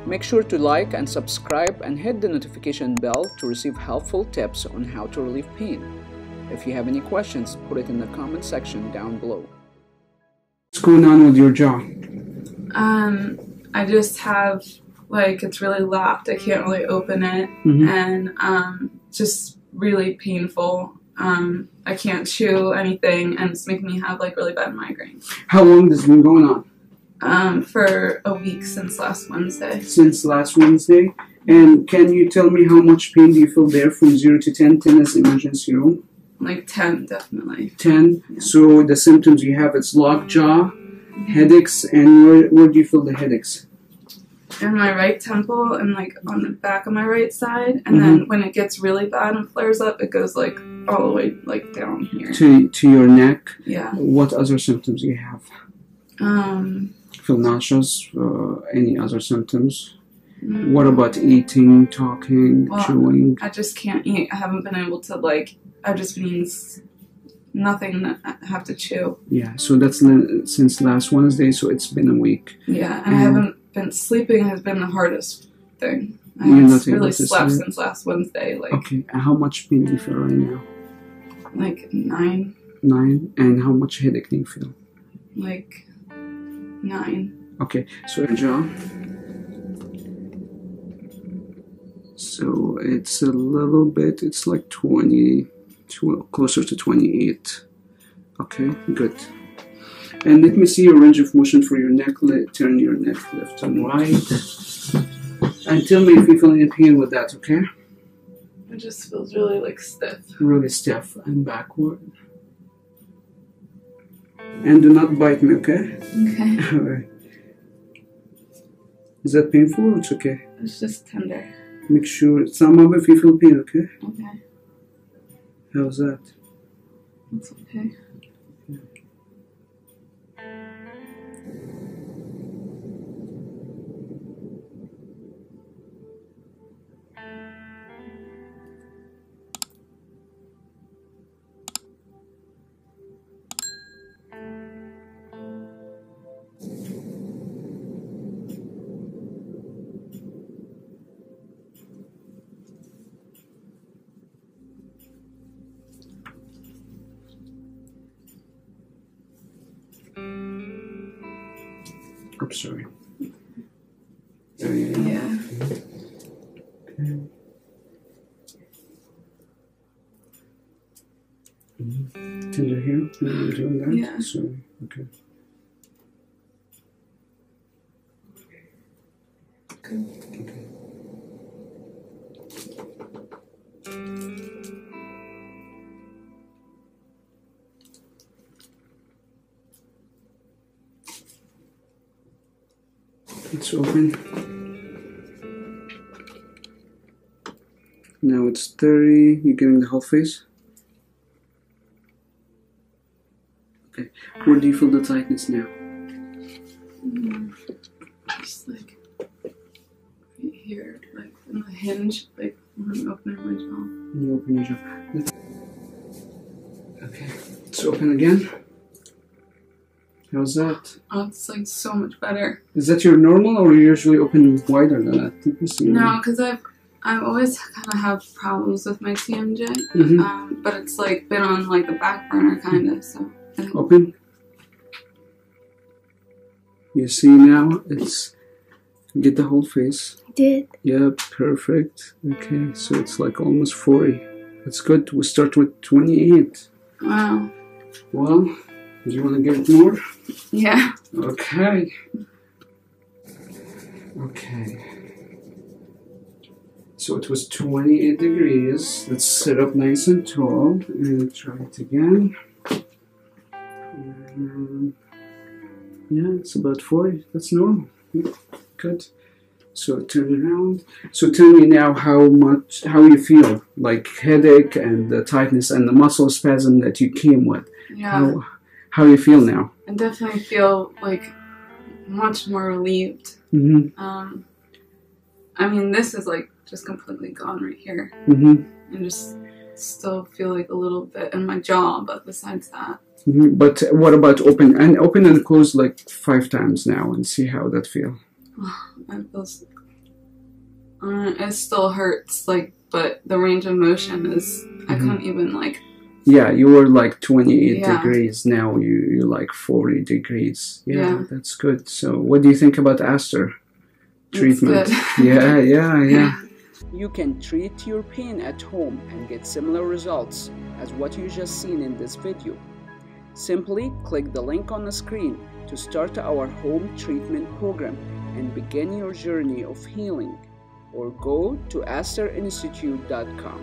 Make sure to like and subscribe and hit the notification bell to receive helpful tips on how to relieve pain. If you have any questions, put it in the comment section down below. What's going on with your jaw? I just have, like, it's really locked. I can't really open it, and just really painful. I can't chew anything, and it's making me have, like, really bad migraines. How long has this been going on? For a week, since last Wednesday. Since last Wednesday? And can you tell me how much pain do you feel there from 0 to 10? 10 is emergency room. Like 10, definitely. 10? Yeah. So the symptoms you have, it's lockjaw, headaches, and where do you feel the headaches? In my right temple and, like, on the back of my right side. And then when it gets really bad and flares up, it goes, like, all the way, like, down here. To your neck? Yeah. What other symptoms do you have? Feel nauseous? Any other symptoms? What about eating, talking, chewing? I just can't eat. I haven't been able to, like, I've just been eating nothing that I have to chew. Yeah, so that's since last Wednesday, so it's been a week. Yeah, and I haven't been sleeping has been the hardest thing. I haven't really slept since last Wednesday. Like, okay, and how much pain do you feel right now? Like 9. 9? And how much headache do you feel? Like 9. Okay, so your jaw. So it's a little bit, it's like 20, closer to 28. Okay, good. And let me see your range of motion for your neck. Turn your neck left and right. And tell me if you feel any pain with that, okay? It just feels really, like, stiff. Really stiff and backward. And do not bite me, okay? Okay. Alright. Is that painful or it's okay? It's just tender. Make sure, some of if you feel pain, okay? Okay. How's that? It's okay. I'm sorry. Yeah. Okay. Tender here? You're doing that? Yeah. Sorry. Okay. Good. Okay. It's open. Now it's 30. You're getting the whole face? Okay. Where do you feel the tightness now? Just like right here, like in the hinge, like when I'm opening my jaw. You open your jaw. Okay. It's open again. How's that? Oh, it's like so much better. Is that your normal, or you usually open wider than that? Let me see. No, because I've always kind of have problems with my TMJ, but it's like been on like the back burner kind of. So open. You see now, it's get the whole face. Did. Yeah, perfect. Okay, so it's like almost 40. That's good. We start with 28. Wow. Well, do you want to get more? Yeah. Okay. Okay. So it was 28 degrees. Let's sit up nice and tall and try it again. Yeah, it's about 40. That's normal. Yeah, good. So turn around. So tell me now how you feel, like headache and the tightness and the muscle spasm that you came with. Yeah. How you feel now? I definitely feel like much more relieved. I mean, this is like just completely gone right here. And just still feel like a little bit in my jaw, but besides that. But what about open and close like 5 times now and see how that feels? It feels It still hurts, like, but the range of motion is, I couldn't even, like... Yeah, you were like 28 Yeah. degrees. Now you're like 40 degrees. Yeah, that's good. So what do you think about ASTR treatment? Yeah. You can treat your pain at home and get similar results as what you just seen in this video. Simply click the link on the screen to start our home treatment program and begin your journey of healing, or go to asterinstitute.com.